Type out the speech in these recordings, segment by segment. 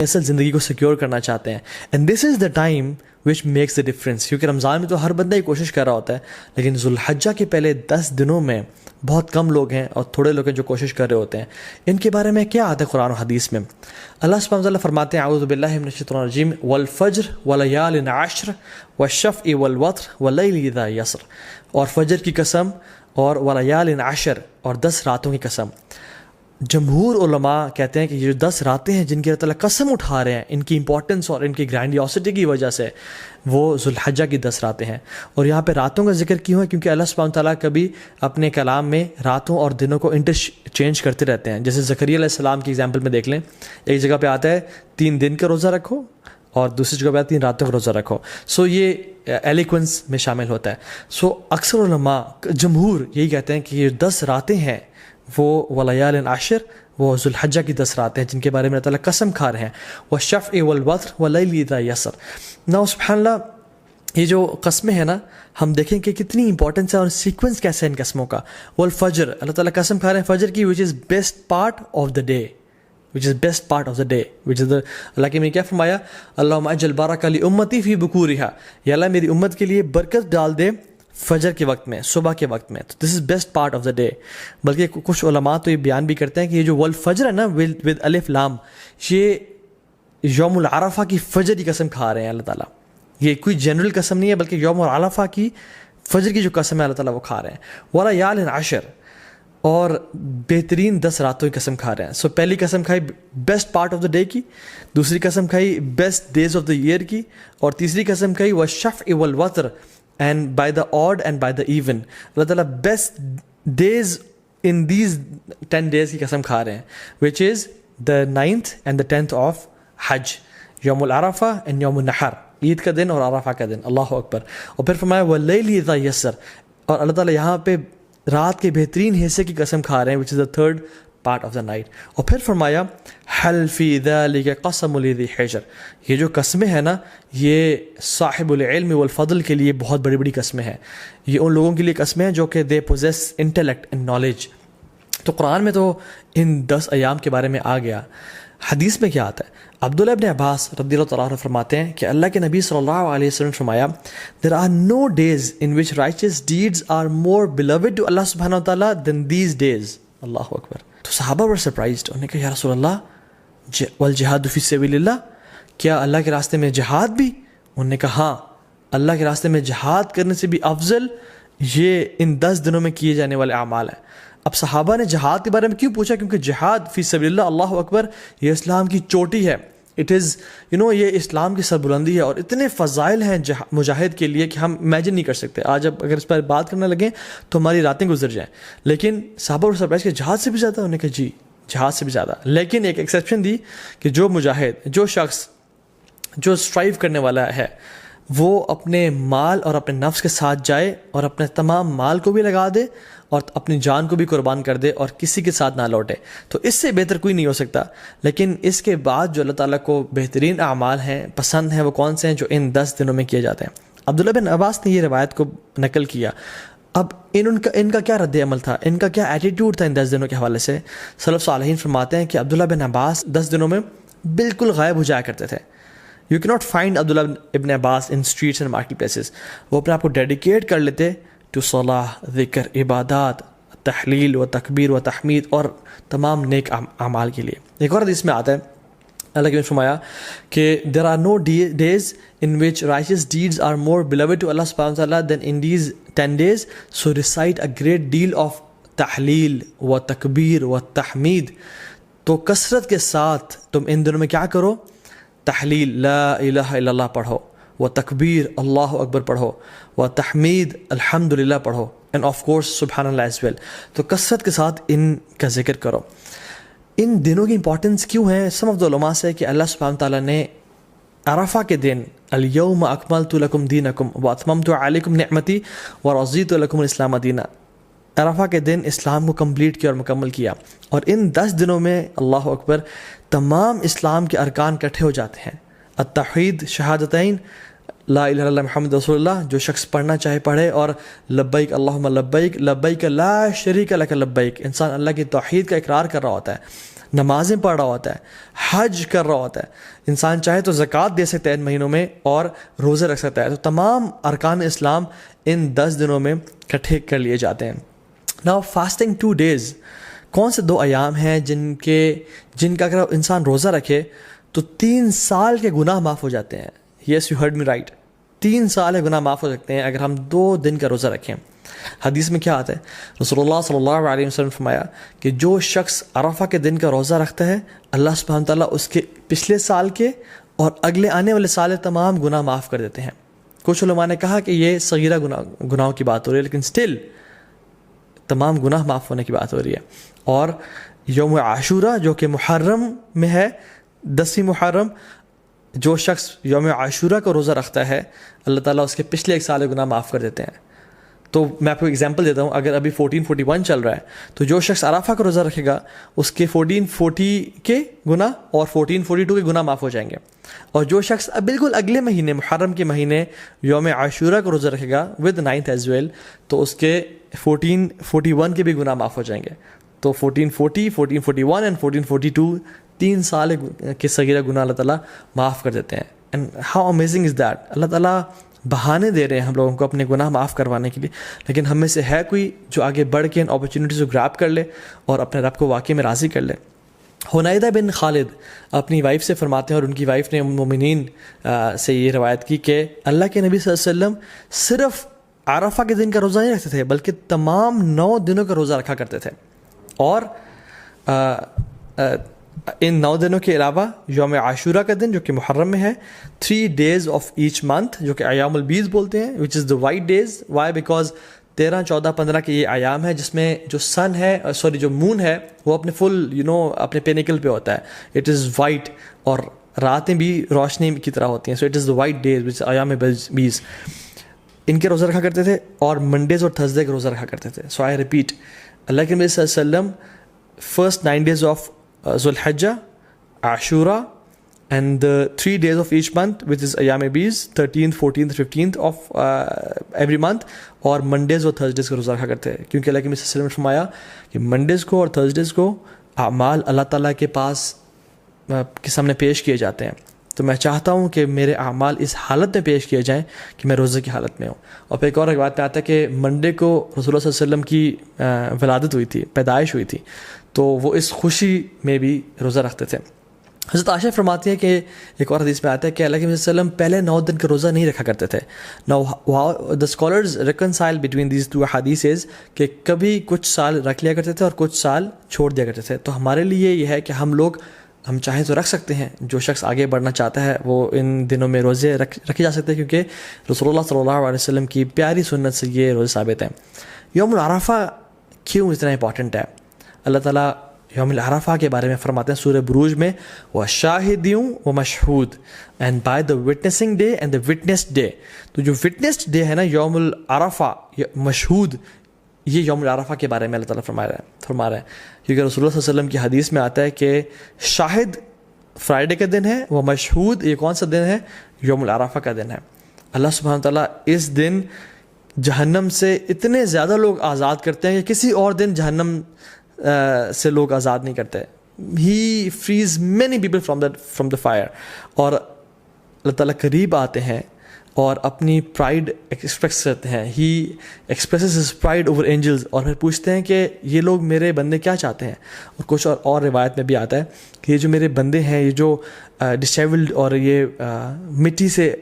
اصل زندگی کو سیکیور کرنا چاہتے ہیں. And this is the time which makes the difference. کیونکہ رمضان میں تو ہر بندہ ہی کوشش کر رہا ہوتا ہے، لیکن ذوالحجہ کے پہلے 10 دنوں میں بہت کم لوگ ہیں اور تھوڑے لوگ ہیں جو کوشش کر رہے ہوتے ہیں. ان کے بارے میں کیا آتا ہے قرآن و حدیث میں؟ اللہ سبحانہ وتعالیٰ فرماتے ہیں اعوذ باللہ من الشیطان الرجیم والفجر ولیال عشر والشفع والوتر واللیل اذا یسر. اور فجر کی قسم اور ولیال عشر اور 10 راتوں کی قسم. جمہور علماء کہتے ہیں کہ یہ جو 10 راتیں ہیں جن کی اللہ تعالیٰ قسم اٹھا رہے ہیں، ان کی امپورٹنس اور ان کی گرینڈیوسٹی کی وجہ سے وہ ذوالحجہ کی 10 راتیں ہیں. اور یہاں پہ راتوں کا ذکر کیوں ہے؟ کیونکہ اللہ سبحانہ تعالیٰ کبھی اپنے کلام میں راتوں اور دنوں کو انٹرچینج کرتے رہتے ہیں. جیسے زکریا علیہ السلام کی ایگزامپل میں دیکھ لیں، ایک جگہ پہ آتا ہے 3 دن کا روزہ رکھو اور دوسری جگہ پہ آتا ہے 3 راتوں کا روزہ رکھو. سو یہ ایلیکوینس میں شامل ہوتا ہے. سو اکثر علماء جمہور یہی کہتے ہیں کہ یہ 10 راتیں ہیں وہ ولیال عشر، وہ ذوالحجہ کی 10 راتیں ہیں جن کے بارے میں اللہ تعالیٰ قسم کھا رہے ہیں. والشفع والوتر واللیل اذا یسر. نا سبحان اللہ، یہ جو قسمیں ہیں نا، ہم دیکھیں کہ کتنی امپورٹنس ہے اور سیکوینس کیسے ہے ان قسموں کا. والفجر، اللہ تعالیٰ قسم کھا رہے ہیں فجر کی، which is best part of the day. اللہ کے میں کیا فرمایا؟ اللہم اجل بارک لامتی فی بکورہا، یا اللہ میری امت کے لیے برکت ڈال دے فجر کے وقت میں، صبح کے وقت میں. تو this is best part of the day. بلکہ کچھ علماء تو یہ بیان بھی کرتے ہیں کہ یہ جو والفجر ہے نا ود الف لام، یہ یوم العرفہ کی فجر کی قسم کھا رہے ہیں اللہ تعالیٰ. یہ کوئی جنرل قسم نہیں ہے بلکہ یوم العرفہ کی فجر کی جو قسم ہے اللہ تعالیٰ وہ کھا رہے ہیں. ولیال عشر، اور بہترین 10 راتوں کی قسم کھا رہے ہیں. سو پہلی قسم کھائی best part of the day کی، دوسری قسم کھائی best days of the year کی، اور تیسری قسم کھائی والشفع والوتر and by the odd and by the even. اللہ تعالیٰ best days in these 10 days کی قسم کھا رہے ہیں، which is the 9th and the 10th of حج، یوم العرفہ and یوم النحر، عید کا دن اور عرفہ کا دن. اللہ اکبر. اور پھر فرمایا واللیل اذا یسر، اور اللہ تعالیٰ یہاں پہ رات کے بہترین حصے کی قسم کھا رہے ہیں، which is the 3rd part of the night. اور پھر فرمایا حل فی ذلک قسم لذی حجر. یہ جو قسمیں ہیں نا، یہ صاحب العلم والفضل کے لیے بہت بڑی بڑی قسمیں ہیں. یہ ان لوگوں کے لیے قسمیں ہیں جو کہ they possess intellect and knowledge. تو قرآن میں تو ان 10 ایام کے بارے میں آ گیا. حدیث میں کیا آتا ہے؟ عبداللہ ابن عباس رضی اللہ تعالیٰ عنہ فرماتے ہیں کہ اللہ کے نبی صلی اللہ علیہ وسلم نے فرمایا there are no days in which righteous deeds are more beloved to Allah subhanahu wa ta'ala than these days. اللہ اکبر. تو صحابہ were surprised. انہوں نے کہا یا رسول اللہ والجہاد فی سبیل اللہ، کیا اللہ کے راستے میں جہاد بھی؟ انہوں نے کہا ہاں، اللہ کے راستے میں جہاد کرنے سے بھی افضل یہ ان 10 دنوں میں کیے جانے والے اعمال ہیں. اب صحابہ نے جہاد کے بارے میں کیوں پوچھا؟ کیونکہ جہاد فی سبیل اللہ، اللہ اکبر، یہ اسلام کی چوٹی ہے. اٹ از یہ اسلام کی سربلندی ہے، اور اتنے فضائل ہیں مجاہد کے لیے کہ ہم امیجن نہیں کر سکتے. آج اب اگر اس پر بات کرنے لگیں تو ہماری راتیں گزر جائیں. لیکن صحابہ اور سرپرائز کہ جہاد سے بھی زیادہ؟ انہوں نے کہا جی جہاد سے بھی زیادہ. لیکن ایک ایکسیپشن دی کہ جو مجاہد، جو شخص جو اسٹرائیو کرنے والا ہے، وہ اپنے مال اور اپنے نفس کے ساتھ جائے اور اپنے تمام مال کو بھی لگا دے اور اپنی جان کو بھی قربان کر دے اور کسی کے ساتھ نہ لوٹے، تو اس سے بہتر کوئی نہیں ہو سکتا. لیکن اس کے بعد جو اللہ تعالیٰ کو بہترین اعمال ہیں، پسند ہیں، وہ کون سے ہیں؟ جو ان 10 دنوں میں کیے جاتے ہیں. عبداللہ بن عباس نے یہ روایت کو نقل کیا. اب ان کا کیا رد عمل تھا، ان کا کیا ایٹیٹیوڈ تھا ان 10 دنوں کے حوالے سے؟ سلف صالحین فرماتے ہیں کہ عبداللہ بن عباس 10 دنوں میں بالکل غائب ہو جایا کرتے تھے. یو کی ناٹ فائنڈ عبداللہ ابن عباس ان اسٹریٹس اینڈ مارکیٹ پلیسز. وہ اپنے آپ کو ڈیڈیکیٹ کر لیتے ٹو صلاح، ذکر، عبادات، تحلیل و تکبیر و تحمید اور تمام نیک اعمال کے لیے. ایک اور حدیث میں آتا ہے اللہ کے فرمایا کہ there are no days in which righteous deeds are more beloved to Allah subhanahu wa ta'ala than in these 10 days, so recite a great deal of تحلیل و تکبیر و تحمید. تو کثرت کے ساتھ تم ان دنوں میں کیا کرو؟ تحلیل لا الہ الا اللہ پڑھو، و تکبیر اللہ اکبر پڑھو، و تحمید الحمدللہ پڑھو، اینڈ آف کورس سبحان اللہ ایز ویل. تو کثرت کے ساتھ ان کا ذکر کرو. ان دنوں کی امپورٹنس کیوں ہے؟ سم آف دا علماء سے کہ اللہ سبحانہ تعالیٰ نے عرفہ کے دن الیوم اکملت لکم دینکم واتممت علیکم نعمتی ورضیت لکم الاسلام دینا، عرفہ کے دن اسلام کو کمپلیٹ کیا اور مکمل کیا. اور ان 10 دنوں میں اللہ اکبر تمام اسلام کے ارکان اکٹھے ہو جاتے ہیں. التوحید، شہادتین، لا الہ الا اللہ محمد رسول اللہ، جو شخص پڑھنا چاہے پڑھے، اور لبیک اللہم لبیک لبیک لا شریک لک لبیک، انسان اللہ کی توحید کا اقرار کر رہا ہوتا ہے. نمازیں پڑھ رہا ہوتا ہے, حج کر رہا ہوتا ہے, انسان چاہے تو زکوٰۃ دے سکتا ہے ان مہینوں میں اور روزے رکھ سکتا ہے. تو تمام ارکان اسلام ان 10 دنوں میں اکٹھے کر لیے جاتے ہیں. ناؤ فاسٹنگ 2 days, کون سے 2 ایام ہیں جن کا اگر انسان روزہ رکھے تو 3 سال کے گناہ معاف ہو جاتے ہیں. Yes you heard me right, 3 سال کے گناہ معاف ہو سکتے ہیں اگر ہم 2 دن کا روزہ رکھیں. حدیث میں کیا آتا ہے؟ رسول اللہ صلی اللہ علیہ وسلم نے فرمایا کہ جو شخص عرفہ کے دن کا روزہ رکھتا ہے اللہ سبحانہ تعالیٰ اس کے پچھلے سال کے اور اگلے آنے والے سال کے تمام گناہ معاف کر دیتے ہیں. کچھ علماء نے کہا کہ یہ صغیرہ گناہوں کی بات ہو رہی ہے, لیکن سٹل تمام گناہ معاف ہونے کی بات ہو رہی ہے. اور یوم عاشورہ جو کہ محرم میں ہے, 10 محرم, جو شخص یوم عاشورہ کا روزہ رکھتا ہے اللہ تعالیٰ اس کے پچھلے 1 سال کے گناہ معاف کر دیتے ہیں. تو میں آپ کو ایگزامپل دیتا ہوں, اگر ابھی 1441 چل رہا ہے تو جو شخص عرفہ کا روزہ رکھے گا اس کے 1440 کے گناہ اور 1442 کے گناہ معاف ہو جائیں گے. اور جو شخص اب بالکل اگلے مہینے محرم کے مہینے یوم عاشورہ کا روزہ رکھے گا ود 9th ایز ویل, تو اس کے 1441 کے بھی گناہ معاف ہو جائیں گے. تو 1440, 1441 اینڈ 1442 3 سال کے صغیرہ گناہ اللہ تعالیٰ معاف کر دیتے ہیں. And how amazing is that. اللہ تعالیٰ بہانے دے رہے ہیں ہم لوگوں کو اپنے گناہ معاف کروانے کے لیے, لیکن ہم میں سے ہے کوئی جو آگے بڑھ کے ان اپرچونیٹیز کو گراب کر لے اور اپنے رب کو واقعی میں راضی کر لے. حنیدہ بن خالد اپنی وائف سے فرماتے ہیں, اور ان کی وائف نے ام المؤمنین سے یہ روایت کی کہ اللہ کے نبی صلی اللہ علیہ وسلم صرف عرفہ کے دن کا روزہ نہیں رکھتے تھے بلکہ تمام 9 دنوں کا روزہ رکھا کرتے تھے. اور ان 9 دنوں کے علاوہ یوم عاشورہ کا دن جو کہ محرم میں ہے, 3 days of each month جو کہ ایام البیض بولتے ہیں, which is the white days. Why? Because 13, 14, 15 کے یہ ایام ہے جس میں جو سن ہے جو مون ہے وہ اپنے فل اپنے پینیکل پہ ہوتا ہے, اٹ از وائٹ, اور راتیں بھی روشنی کی طرح ہوتی ہیں. So it is the white days which is ایام بیض. ان کے روزہ رکھا کرتے تھے اور منڈیز اور تھرسڈے کے روزہ رکھا کرتے تھے. سو آئی ریپیٹ, اللہ کے نبی صلی اللہ علیہ وسلم first 9 days of ذو الحجہ, عاشورہ, and the 3 days of each month which is ایام بیض, 13th, 14th, 15th of every month, اور منڈیز اور تھرسڈیز کا روزہ رکھا کرتے ہیں. کیونکہ اللہ کے نبی صلی اللہ علیہ وسلم نے فرمایا کہ منڈیز کو اور تھرسڈیز کو اعمال اللہ تعالیٰ کے پاس کے سامنے پیش کیے جاتے ہیں. تو میں چاہتا ہوں کہ میرے اعمال اس حالت میں پیش کیے جائیں کہ میں روزے کی حالت میں ہوں. اور پھر ایک اور روایت میں آتا ہے کہ منڈے کو رسول اللہ صلی اللہ علیہ وسلم کی ولادت ہوئی تھی, پیدائش ہوئی تھی, تو وہ اس خوشی میں بھی روزہ رکھتے تھے. حضرت عائشہ فرماتی ہے کہ ایک اور حدیث میں آتا ہے کہ اللہ کے نبی صلی اللہ علیہ وسلم پہلے 9 دن کا روزہ نہیں رکھا کرتے تھے. Now the scholars reconcile between these 2 hadiths کہ کبھی کچھ سال رکھ لیا کرتے تھے اور کچھ سال چھوڑ دیا کرتے تھے. تو ہمارے لیے یہ ہے کہ ہم چاہیں تو رکھ سکتے ہیں. جو شخص آگے بڑھنا چاہتا ہے وہ ان دنوں میں روزے رکھے جا سکتے ہیں, کیونکہ رسول اللہ صلی اللہ علیہ وسلم کی پیاری سنت سے یہ روزے ثابت ہیں. یوم العرفہ کیوں اتنا امپورٹنٹ ہے؟ اللہ تعالیٰ یوم العرفہ کے بارے میں فرماتے ہیں سورہ بروج میں, وَشَاهِدٍ وَمَشْهُودٍ, and by the witnessing day and the witnessed day. تو جو witnessed day ہے نا یوم العرفہ, مشہود, یہ یوم العرفہ کے بارے میں اللہ تعالیٰ فرما رہا ہے. کیونکہ رسول اللہ صلی اللہ علیہ وسلم کی حدیث میں آتا ہے کہ شاہد فرائیڈے کا دن ہے, وہ مشہود یہ کون سا دن ہے؟ یوم العرفہ کا دن ہے. اللہ سبحانہ تعالیٰ اس دن جہنم سے اتنے زیادہ لوگ آزاد کرتے ہیں کہ کسی اور دن جہنم سے لوگ آزاد نہیں کرتے. He frees many people from the fire. اور اللہ تعالیٰ قریب آتے ہیں اور اپنی پرائڈ ایکسپریس کرتے ہیں. He expresses his pride over angels, اور پھر پوچھتے ہیں کہ یہ لوگ میرے بندے کیا چاہتے ہیں. اور کچھ اور روایت میں بھی آتا ہے کہ یہ جو میرے بندے ہیں, یہ جو ڈسیبلڈ اور یہ مٹی سے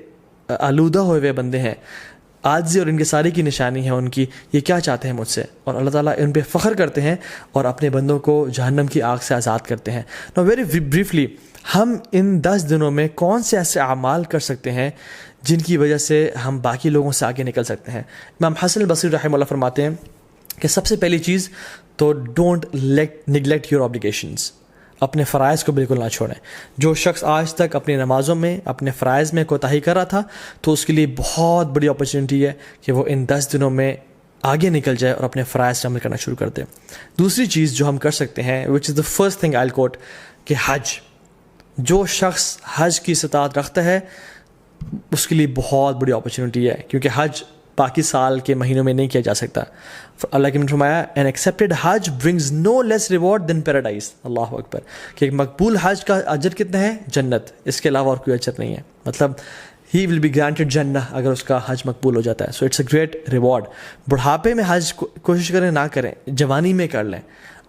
آلودہ ہوئے ہوئے بندے ہیں, عاجزی اور ان کے ساری کی نشانی ہے ان کی, یہ کیا چاہتے ہیں مجھ سے. اور اللہ تعالیٰ ان پہ فخر کرتے ہیں اور اپنے بندوں کو جہنم کی آگ سے آزاد کرتے ہیں. نو ویری بریفلی, ہم ان 10 دنوں میں کون سے ایسے اعمال کر سکتے ہیں جن کی وجہ سے ہم باقی لوگوں سے آگے نکل سکتے ہیں؟ امام حسن البصری رحمہ اللہ فرماتے ہیں کہ سب سے پہلی چیز تو ڈونٹ نیگلیکٹ یور آبلیگیشنز, اپنے فرائض کو بالکل نہ چھوڑیں. جو شخص آج تک اپنی نمازوں میں اپنے فرائض میں کوتاہی کر رہا تھا تو اس کے لیے بہت بڑی اپرچونیٹی ہے کہ وہ ان 10 دنوں میں آگے نکل جائے اور اپنے فرائض عمل کرنا شروع کر دے. دوسری چیز جو ہم کر سکتے ہیں, وچ از دا فرسٹ تھنگ آئی کوٹ, کہ حج. جو شخص حج کی استطاعت رکھتا ہے اس کے لیے بہت بڑی اپرچونیٹی ہے, کیونکہ حج باقی سال کے مہینوں میں نہیں کیا جا سکتا. اللہ کے نے فرمایا این ایکسیپٹیڈ حج برنگز نو لیس ریوارڈ دین پیراڈائز. اللہ اکبر. کہ ایک مقبول حج کا اجر کتنا ہے؟ جنت. اس کے علاوہ اور کوئی اجر نہیں ہے. مطلب ہی ول بی گرانٹیڈ جنہ اگر اس کا حج مقبول ہو جاتا ہے. So it's a great reward. بڑھاپے میں حج کوشش کریں نہ کریں, جوانی میں کر لیں,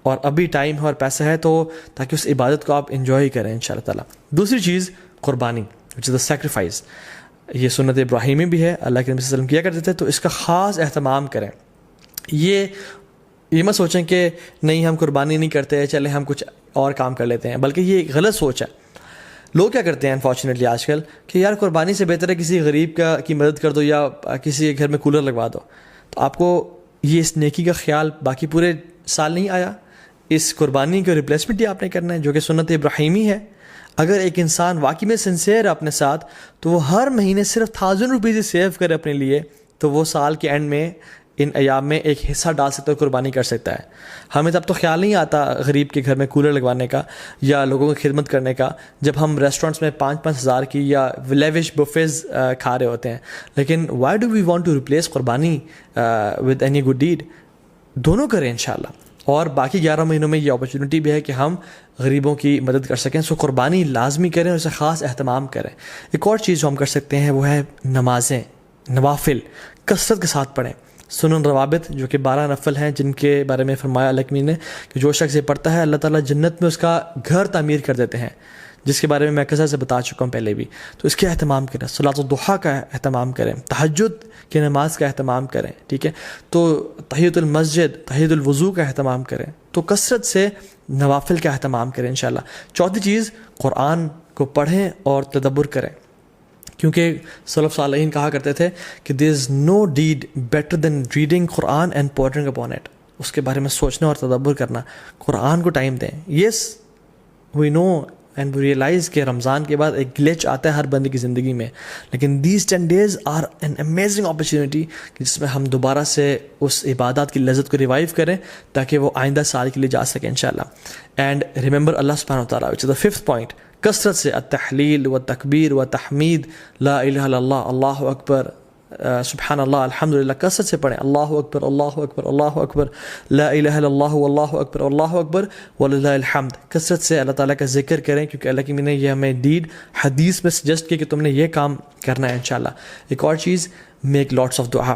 اور ابھی ٹائم ہے اور پیسہ ہے تو تاکہ اس عبادت کو آپ انجوائے کریں ان شاء اللہ تعالیٰ. دوسری چیز قربانی, وچ از دا سیکریفائس. یہ سنت ابراہیمی بھی ہے, اللہ کے نبی صلی اللہ علیہ وسلم کیا کرتے تھے, تو اس کا خاص اہتمام کریں. یہ مت سوچیں کہ نہیں ہم قربانی نہیں کرتے, چلیں ہم کچھ اور کام کر لیتے ہیں, بلکہ یہ ایک غلط سوچ ہے. لوگ کیا کرتے ہیں انفارچونیٹلی آج کل کہ یار قربانی سے بہتر ہے کسی غریب کی مدد کر دو یا کسی کے گھر میں کولر لگوا دو. تو آپ کو یہ اس نیکی کا خیال باقی پورے سال نہیں آیا. اس قربانی کا ریپلیسمنٹ ہی آپ نے کرنا ہے, جو کہ سنت ابراہیمی ہے. اگر ایک انسان واقعی میں سنسیئر ہے اپنے ساتھ, تو وہ ہر مہینے صرف 1000 روپیز سیو کرے اپنے لیے, تو وہ سال کے اینڈ میں ان ایام میں ایک حصہ ڈال سکتا ہے, قربانی کر سکتا ہے. ہمیں تب تو خیال نہیں آتا غریب کے گھر میں کولر لگوانے کا یا لوگوں کی خدمت کرنے کا, جب ہم ریسٹورینٹس میں 5-5 ہزار کی یا لیوش بفیز کھا رہے ہوتے ہیں. لیکن why do we want to replace قربانی ود اینی گڈ ڈیڈ؟ دونوں کریں انشاءاللہ. اور باقی 11 مہینوں میں یہ اپرچونٹی بھی ہے کہ ہم غریبوں کی مدد کر سکیں. سو قربانی لازمی کریں اور اسے خاص اہتمام کریں. ایک اور چیز جو ہم کر سکتے ہیں وہ ہے نمازیں, نوافل کثرت کے ساتھ پڑھیں. سنن روابط جو کہ 12 نفل ہیں, جن کے بارے میں فرمایا اللہ نے کہ جو شخص یہ پڑھتا ہے اللہ تعالیٰ جنت میں اس کا گھر تعمیر کر دیتے ہیں, جس کے بارے میں کثرت سے بتا چکا ہوں پہلے بھی. تو اس کے اہتمام کریں, صلاۃ الضحیٰ کا اہتمام کریں, تہجد کی نماز کا اہتمام کریں. ٹھیک ہے, تو تحیۃ المسجد, تحیۃ الوضو کا اہتمام کریں. تو کثرت سے نوافل کا اہتمام کریں انشاءاللہ. چوتھی چیز, قرآن کو پڑھیں اور تدبر کریں, کیونکہ سلف صالحین کہا کرتے تھے کہ there is no deed better than reading قرآن اینڈ پورٹنگ اپون اٹ. اس کے بارے میں سوچنا اور تدبر کرنا. قرآن کو ٹائم دیں. یس وی نو اینڈ وی ریئلائز کہ رمضان کے بعد ایک گلیچ آتا ہے ہر بندے کی زندگی میں, لیکن these 10 days are an amazing opportunity جس میں ہم دوبارہ سے اس عبادات کی لذت کو ریوائیو کریں تاکہ وہ آئندہ سال کے لیے جا سکیں انشاءاللہ. اینڈ ریممبر اللہ سبحانہ وتعالیٰ, وچ از دا 5th point, کثرت سے التحلیل و تکبیر و تحمید, لا الہ الا اللہ, اللہ اکبر, سبحان اللہ, الحمدللہ, کثرت سے پڑھیں. اللہ اکبر, اللہ اکبر, اللہ اکبر, لا الہ الا اللہ, اللہ اکبر, اللہ اکبر, وللہ الحمد. کثرت سے اللہ تعالیٰ کا ذکر کریں, کیونکہ اللہ کی نے یہ ہمیں ڈیڈ حدیث میں سجیسٹ کیا کہ تم نے یہ کام کرنا ہے انشاءاللہ. ایک اور چیز, میک لاٹس آف دعا.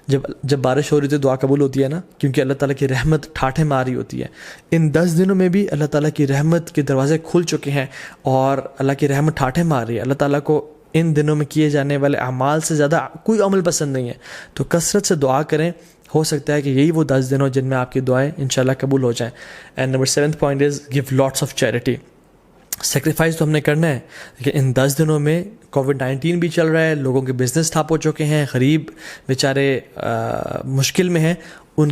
جب بارش ہو رہی ہوتی ہے دعا قبول ہوتی ہے نا, کیونکہ اللہ تعالیٰ کی رحمت ٹھاٹھے ماری ہوتی ہے. ان 10 دنوں میں بھی اللہ تعالیٰ کی رحمت کے دروازے کھل چکے ہیں اور اللہ کی رحمت ٹھاٹھے مار رہی ہے. اللہ تعالیٰ کو ان دنوں میں کیے جانے والے اعمال سے زیادہ کوئی عمل پسند نہیں ہے. تو کثرت سے دعا کریں, ہو سکتا ہے کہ یہی وہ 10 دن ہو جن میں آپ کی دعائیں انشاءاللہ قبول ہو جائیں. And number 7th point is give lots of charity. Sacrifice تو ہم نے کرنا ہے, لیکن ان 10 دنوں میں کووڈ-19 بھی چل رہا ہے, لوگوں کے بزنس ٹھپ ہو چکے ہیں, غریب بیچارے مشکل میں ہیں, ان